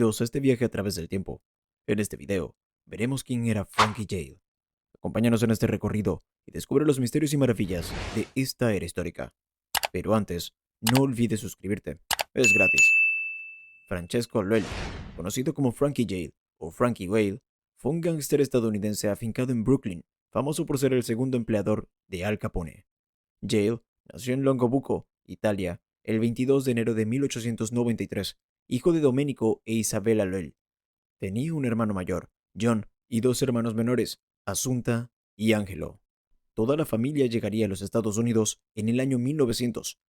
Bienvenidos a este viaje a través del tiempo. En este video, veremos quién era Frankie Yale. Acompáñanos en este recorrido y descubre los misterios y maravillas de esta era histórica. Pero antes, no olvides suscribirte. Es gratis. Francesco Loel, conocido como Frankie Yale o Frankie Whale, fue un gángster estadounidense afincado en Brooklyn, famoso por ser el segundo empleador de Al Capone. Yale nació en Longobuco, Italia, el 22 de enero de 1893, hijo de Domenico e Isabella Loel. Tenía un hermano mayor, John, y dos hermanos menores, Asunta y Angelo. Toda la familia llegaría a los Estados Unidos en el año 1900.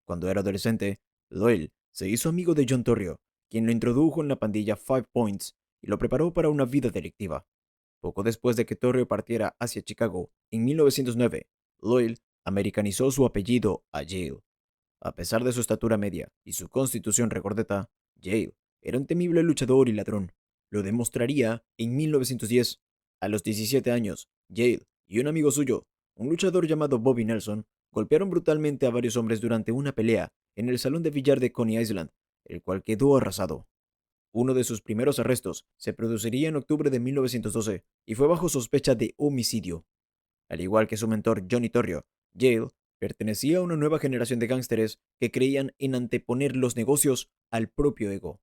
Cuando era adolescente, Loel se hizo amigo de John Torrio, quien lo introdujo en la pandilla Five Points y lo preparó para una vida delictiva. Poco después de que Torrio partiera hacia Chicago, en 1909, Loel americanizó su apellido a Yale. A pesar de su estatura media y su constitución regordeta, Yale era un temible luchador y ladrón. Lo demostraría en 1910. A los 17 años, Yale y un amigo suyo, un luchador llamado Bobby Nelson, golpearon brutalmente a varios hombres durante una pelea en el salón de billar de Coney Island, el cual quedó arrasado. Uno de sus primeros arrestos se produciría en octubre de 1912 y fue bajo sospecha de homicidio. Al igual que su mentor Johnny Torrio, Yale pertenecía a una nueva generación de gángsteres que creían en anteponer los negocios al propio ego.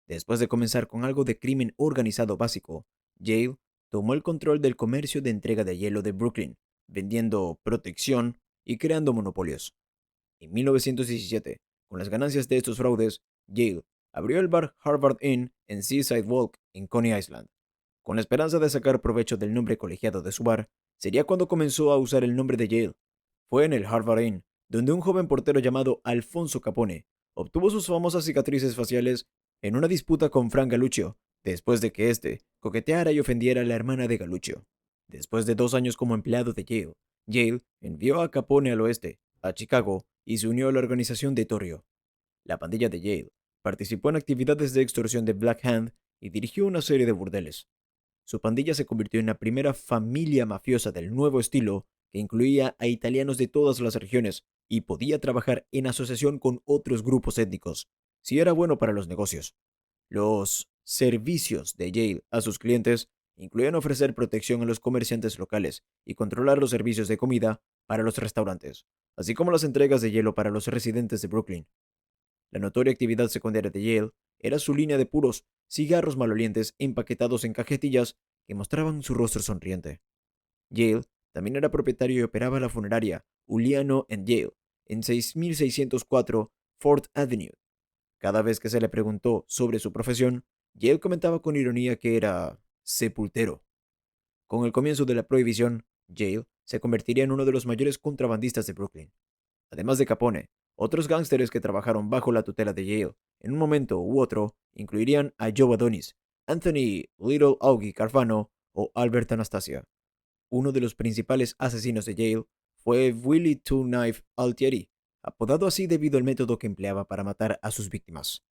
Después de comenzar con algo de crimen organizado básico, Yale tomó el control del comercio de entrega de hielo de Brooklyn, vendiendo protección y creando monopolios. En 1917, con las ganancias de estos fraudes, Yale abrió el bar Harvard Inn en Seaside Walk en Coney Island. Con la esperanza de sacar provecho del nombre colegiado de su bar, sería cuando comenzó a usar el nombre de Yale. Fue en el Harvard Inn, donde un joven portero llamado Alfonso Capone obtuvo sus famosas cicatrices faciales en una disputa con Frank Galuccio, después de que éste coqueteara y ofendiera a la hermana de Galuccio. Después de 2 años como empleado de Yale, Yale envió a Capone al oeste, a Chicago, y se unió a la organización de Torrio. La pandilla de Yale participó en actividades de extorsión de Black Hand y dirigió una serie de burdeles. Su pandilla se convirtió en la primera familia mafiosa del nuevo estilo que incluía a italianos de todas las regiones y podía trabajar en asociación con otros grupos étnicos, si era bueno para los negocios. Los servicios de Yale a sus clientes incluían ofrecer protección a los comerciantes locales y controlar los servicios de comida para los restaurantes, así como las entregas de hielo para los residentes de Brooklyn. La notoria actividad secundaria de Yale era su línea de puros cigarros malolientes empaquetados en cajetillas que mostraban su rostro sonriente. Yale también era propietario y operaba la funeraria Uliano Yale en 6604 Fort Avenue. Cada vez que se le preguntó sobre su profesión, Yale comentaba con ironía que era sepultero. Con el comienzo de la prohibición, Yale se convertiría en uno de los mayores contrabandistas de Brooklyn. Además de Capone, otros gángsteres que trabajaron bajo la tutela de Yale en un momento u otro incluirían a Joe Adonis, Anthony Little Augie Carfano o Albert Anastasia. Uno de los principales asesinos de Yale fue Willie Two Knife Altieri, apodado así debido al método que empleaba para matar a sus víctimas.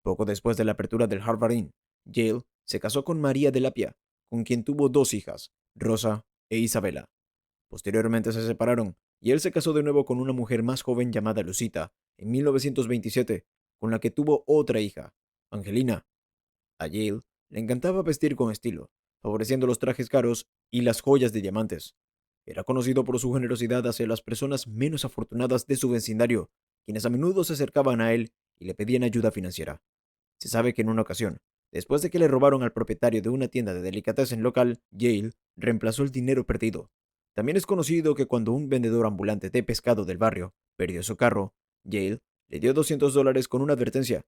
Poco después de la apertura del Harvard Inn, Yale se casó con María de Lapia, con quien tuvo dos hijas, Rosa e Isabela. Posteriormente se separaron y él se casó de nuevo con una mujer más joven llamada Lucita en 1927, con la que tuvo otra hija, Angelina. A Yale le encantaba vestir con estilo, favoreciendo los trajes caros y las joyas de diamantes. Era conocido por su generosidad hacia las personas menos afortunadas de su vecindario, quienes a menudo se acercaban a él y le pedían ayuda financiera. Se sabe que en una ocasión, después de que le robaron al propietario de una tienda de delicatessen local, Yale reemplazó el dinero perdido. También es conocido que cuando un vendedor ambulante de pescado del barrio perdió su carro, Yale le dio $200 con una advertencia.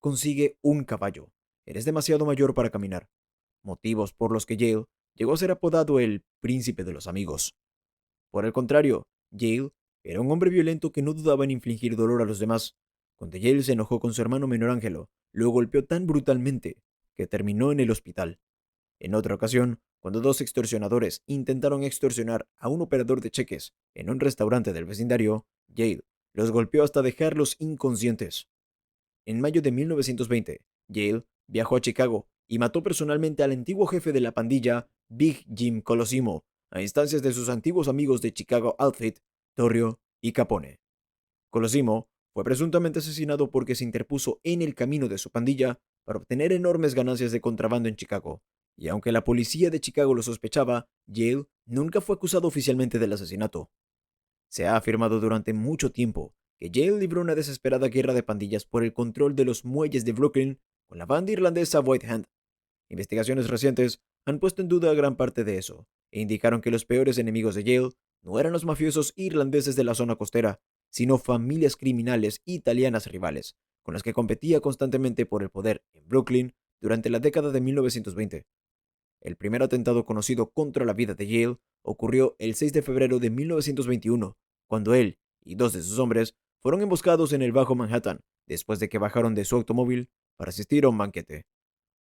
Consigue un caballo. Eres demasiado mayor para caminar. Motivos por los que Yale llegó a ser apodado el príncipe de los amigos. Por el contrario, Yale era un hombre violento que no dudaba en infligir dolor a los demás. Cuando Yale se enojó con su hermano menor Angelo, lo golpeó tan brutalmente que terminó en el hospital. En otra ocasión, cuando dos extorsionadores intentaron extorsionar a un operador de cheques en un restaurante del vecindario, Yale los golpeó hasta dejarlos inconscientes. En mayo de 1920, Yale viajó a Chicago y mató personalmente al antiguo jefe de la pandilla, Big Jim Colosimo, a instancias de sus antiguos amigos de Chicago Outfit, Torrio y Capone. Colosimo fue presuntamente asesinado porque se interpuso en el camino de su pandilla para obtener enormes ganancias de contrabando en Chicago. Y aunque la policía de Chicago lo sospechaba, Yale nunca fue acusado oficialmente del asesinato. Se ha afirmado durante mucho tiempo que Yale libró una desesperada guerra de pandillas por el control de los muelles de Brooklyn con la banda irlandesa White Hand. Investigaciones recientes han puesto en duda gran parte de eso, e indicaron que los peores enemigos de Yale no eran los mafiosos irlandeses de la zona costera, sino familias criminales italianas rivales, con las que competía constantemente por el poder en Brooklyn durante la década de 1920. El primer atentado conocido contra la vida de Yale ocurrió el 6 de febrero de 1921, cuando él y dos de sus hombres fueron emboscados en el Bajo Manhattan, después de que bajaron de su automóvil para asistir a un banquete.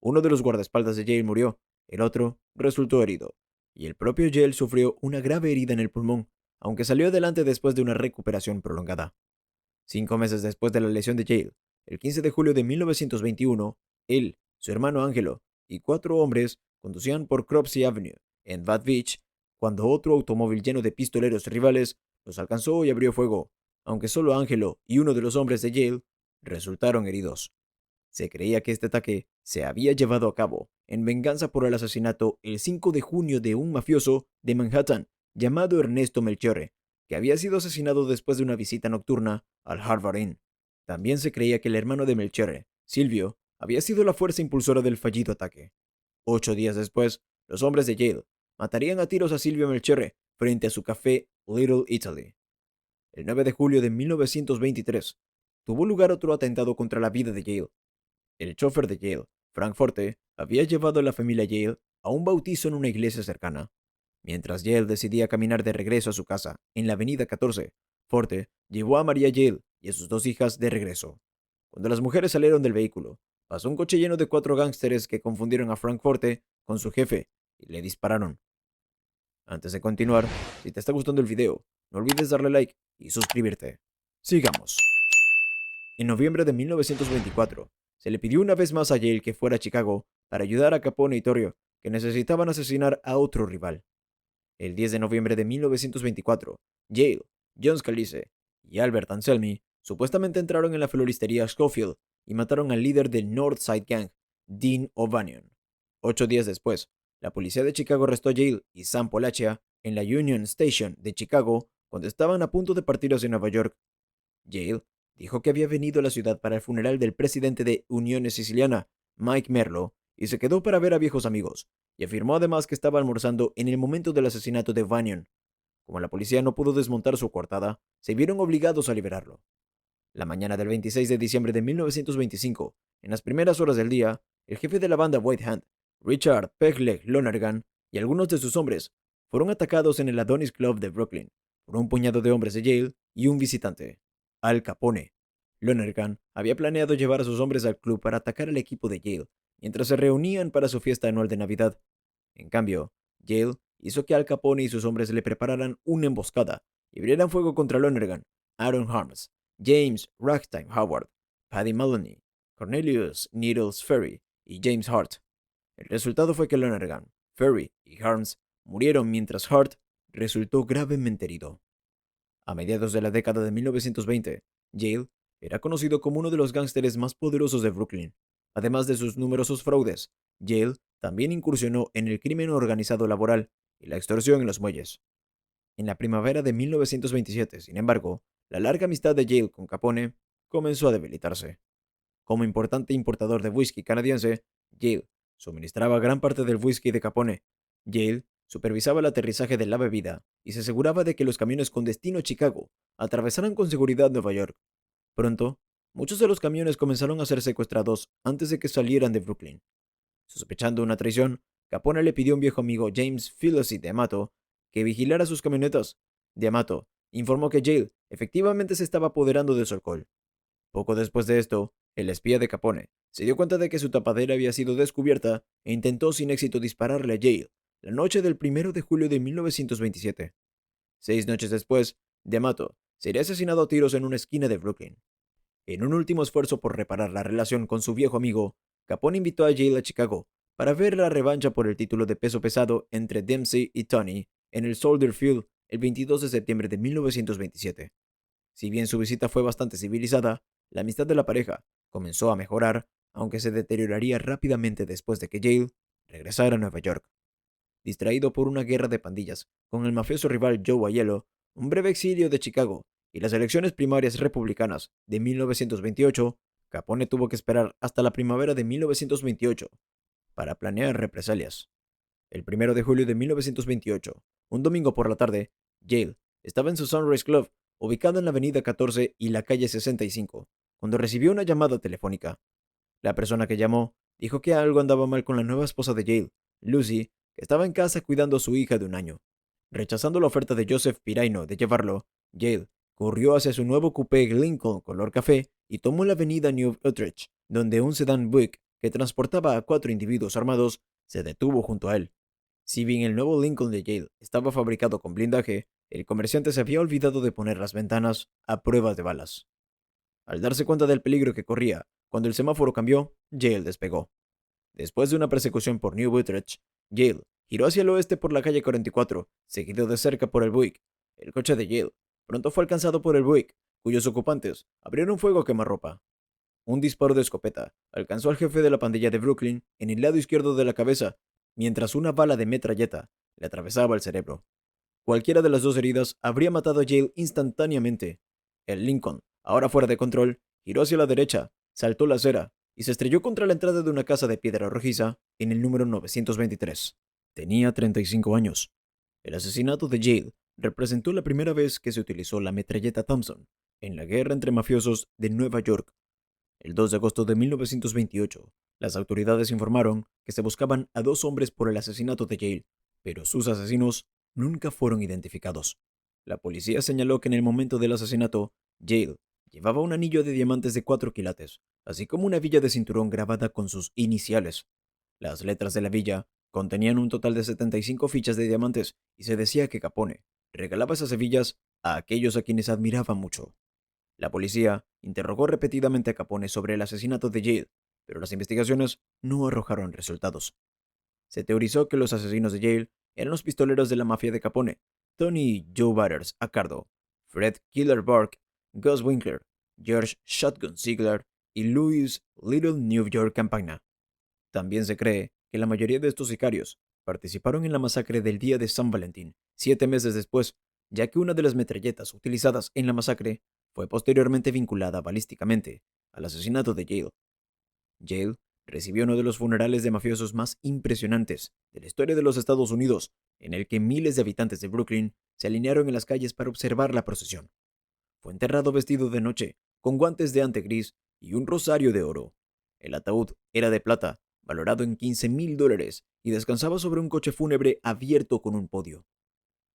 Uno de los guardaespaldas de Yale murió, el otro resultó herido, y el propio Yale sufrió una grave herida en el pulmón, aunque salió adelante después de una recuperación prolongada. 5 meses después de la lesión de Yale, el 15 de julio de 1921, él, su hermano Angelo y cuatro hombres conducían por Cropsey Avenue, en Bad Beach, cuando otro automóvil lleno de pistoleros rivales los alcanzó y abrió fuego, aunque solo Angelo y uno de los hombres de Yale resultaron heridos. Se creía que este ataque se había llevado a cabo en venganza por el asesinato el 5 de junio de un mafioso de Manhattan llamado Ernesto Melchiorre, que había sido asesinado después de una visita nocturna al Harvard Inn. También se creía que el hermano de Melchiorre, Silvio, había sido la fuerza impulsora del fallido ataque. 8 días después, los hombres de Yale matarían a tiros a Silvio Melchiorre frente a su café Little Italy. El 9 de julio de 1923, tuvo lugar otro atentado contra la vida de Yale. El chofer de Yale, Frank Forte, había llevado a la familia Yale a un bautizo en una iglesia cercana. Mientras Yale decidía caminar de regreso a su casa en la avenida 14, Forte llevó a María Yale y a sus dos hijas de regreso. Cuando las mujeres salieron del vehículo, pasó un coche lleno de cuatro gángsteres que confundieron a Frank Forte con su jefe y le dispararon. Antes de continuar, si te está gustando el video, no olvides darle like y suscribirte. Sigamos. En noviembre de 1924, se le pidió una vez más a Yale que fuera a Chicago para ayudar a Capone y Torrio, que necesitaban asesinar a otro rival. El 10 de noviembre de 1924, Yale, John Scalise y Albert Anselmi supuestamente entraron en la floristería Schofield y mataron al líder del North Side Gang, Dean O'Banion. 8 días después, la policía de Chicago arrestó a Yale y Sam Polaccia en la Union Station de Chicago cuando estaban a punto de partir hacia Nueva York. Yale dijo que había venido a la ciudad para el funeral del presidente de Unión Siciliana, Mike Merlo, y se quedó para ver a viejos amigos, y afirmó además que estaba almorzando en el momento del asesinato de Vanion. Como la policía no pudo desmontar su coartada, se vieron obligados a liberarlo. La mañana del 26 de diciembre de 1925, en las primeras horas del día, el jefe de la banda White Hand, Richard Pegleg Lonergan, y algunos de sus hombres fueron atacados en el Adonis Club de Brooklyn por un puñado de hombres de Yale y un visitante, Al Capone. Lonergan había planeado llevar a sus hombres al club para atacar al equipo de Yale mientras se reunían para su fiesta anual de Navidad. En cambio, Yale hizo que Al Capone y sus hombres le prepararan una emboscada y abrieran fuego contra Lonergan, Aaron Harms, James Ragtime Howard, Paddy Maloney, Cornelius Needles Ferry y James Hart. El resultado fue que Lonergan, Ferry y Harms murieron mientras Hart resultó gravemente herido. A mediados de la década de 1920, Yale era conocido como uno de los gángsteres más poderosos de Brooklyn. Además de sus numerosos fraudes, Yale también incursionó en el crimen organizado laboral y la extorsión en los muelles. En la primavera de 1927, sin embargo, la larga amistad de Yale con Capone comenzó a debilitarse. Como importante importador de whisky canadiense, Yale suministraba gran parte del whisky de Capone. Yale supervisaba el aterrizaje de la bebida y se aseguraba de que los camiones con destino a Chicago atravesaran con seguridad Nueva York. Pronto, muchos de los camiones comenzaron a ser secuestrados antes de que salieran de Brooklyn. Sospechando una traición, Capone le pidió a un viejo amigo James Philosophy de Amato que vigilara sus camionetas. De Amato informó que Yale efectivamente se estaba apoderando de su alcohol. Poco después de esto, el espía de Capone se dio cuenta de que su tapadera había sido descubierta e intentó sin éxito dispararle a Yale la noche del 1 de julio de 1927. 6 noches después, D'Amato sería asesinado a tiros en una esquina de Brooklyn. En un último esfuerzo por reparar la relación con su viejo amigo, Capone invitó a Yale a Chicago para ver la revancha por el título de peso pesado entre Dempsey y Tony en el Soldier Field el 22 de septiembre de 1927. Si bien su visita fue bastante civilizada, la amistad de la pareja comenzó a mejorar aunque se deterioraría rápidamente después de que Yale regresara a Nueva York. Distraído por una guerra de pandillas con el mafioso rival Joe Aiello, un breve exilio de Chicago y las elecciones primarias republicanas de 1928, Capone tuvo que esperar hasta la primavera de 1928 para planear represalias. El 1 de julio de 1928, un domingo por la tarde, Yale estaba en su Sunrise Club, ubicado en la avenida 14 y la calle 65, cuando recibió una llamada telefónica. La persona que llamó dijo que algo andaba mal con la nueva esposa de Yale, Lucy, que estaba en casa cuidando a su hija de 1 año. Rechazando la oferta de Joseph Piraino de llevarlo, Yale corrió hacia su nuevo coupé Lincoln color café y tomó la avenida New Utrecht, donde un sedán Buick que transportaba a 4 individuos armados se detuvo junto a él. Si bien el nuevo Lincoln de Yale estaba fabricado con blindaje, el comerciante se había olvidado de poner las ventanas a prueba de balas. Al darse cuenta del peligro que corría, cuando el semáforo cambió, Yale despegó. Después de una persecución por New Utrecht, Yale giró hacia el oeste por la calle 44, seguido de cerca por el Buick. El coche de Yale pronto fue alcanzado por el Buick, cuyos ocupantes abrieron fuego a quemarropa. Un disparo de escopeta alcanzó al jefe de la pandilla de Brooklyn en el lado izquierdo de la cabeza, mientras una bala de metralleta le atravesaba el cerebro. Cualquiera de las dos heridas habría matado a Yale instantáneamente. El Lincoln, ahora fuera de control, giró hacia la derecha, saltó la acera y se estrelló contra la entrada de una casa de piedra rojiza en el número 923. Tenía 35 años. El asesinato de Yale representó la primera vez que se utilizó la metralleta Thompson en la guerra entre mafiosos de Nueva York. El 2 de agosto de 1928, las autoridades informaron que se buscaban a 2 hombres por el asesinato de Yale, pero sus asesinos nunca fueron identificados. La policía señaló que en el momento del asesinato, Yale llevaba un anillo de diamantes de 4 quilates, así como una villa de cinturón grabada con sus iniciales. Las letras de la villa contenían un total de 75 fichas de diamantes y se decía que Capone regalaba esas hebillas a aquellos a quienes admiraba mucho. La policía interrogó repetidamente a Capone sobre el asesinato de Yale, pero las investigaciones no arrojaron resultados. Se teorizó que los asesinos de Yale eran los pistoleros de la mafia de Capone, Tony Joe Butters Accardo, Fred Killer Burke, Gus Winkler, George Shotgun Ziegler y Louis Little New York Campagna. También se cree que la mayoría de estos sicarios participaron en la masacre del día de San Valentín, 7 meses después, ya que una de las metralletas utilizadas en la masacre fue posteriormente vinculada balísticamente al asesinato de Yale. Yale recibió uno de los funerales de mafiosos más impresionantes de la historia de los Estados Unidos, en el que miles de habitantes de Brooklyn se alinearon en las calles para observar la procesión. Fue enterrado vestido de noche, con guantes de ante gris y un rosario de oro. El ataúd era de plata, valorado en $15,000, y descansaba sobre un coche fúnebre abierto con un podio.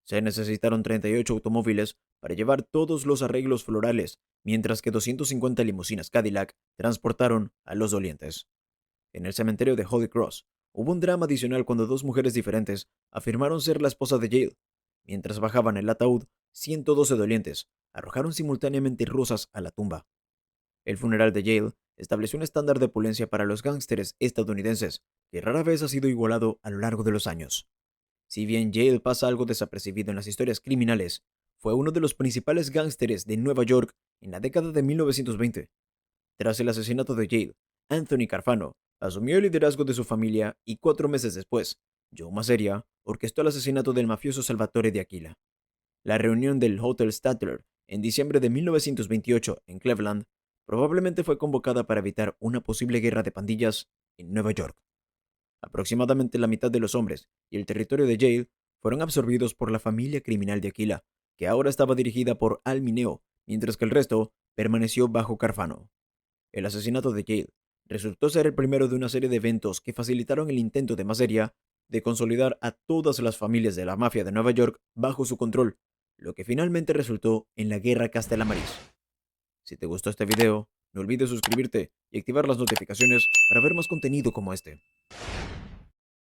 Se necesitaron 38 automóviles para llevar todos los arreglos florales, mientras que 250 limusinas Cadillac transportaron a los dolientes. En el cementerio de Holy Cross, hubo un drama adicional cuando 2 mujeres diferentes afirmaron ser la esposa de Yale. Mientras bajaban el ataúd, 112 dolientes arrojaron simultáneamente rosas a la tumba. El funeral de Yale estableció un estándar de opulencia para los gángsteres estadounidenses, que rara vez ha sido igualado a lo largo de los años. Si bien Yale pasa algo desapercibido en las historias criminales, fue uno de los principales gángsteres de Nueva York en la década de 1920. Tras el asesinato de Yale, Anthony Carfano asumió el liderazgo de su familia y 4 meses después, Joe Masseria orquestó el asesinato del mafioso Salvatore de Aquila. La reunión del Hotel Statler en diciembre de 1928 en Cleveland probablemente fue convocada para evitar una posible guerra de pandillas en Nueva York. Aproximadamente la mitad de los hombres y el territorio de Yale fueron absorbidos por la familia criminal de Aquila, que ahora estaba dirigida por Al Mineo, mientras que el resto permaneció bajo Carfano. El asesinato de Yale resultó ser el primero de una serie de eventos que facilitaron el intento de Masseria de consolidar a todas las familias de la mafia de Nueva York bajo su control, lo que finalmente resultó en la Guerra Castellamaris. Si te gustó este video, no olvides suscribirte y activar las notificaciones para ver más contenido como este.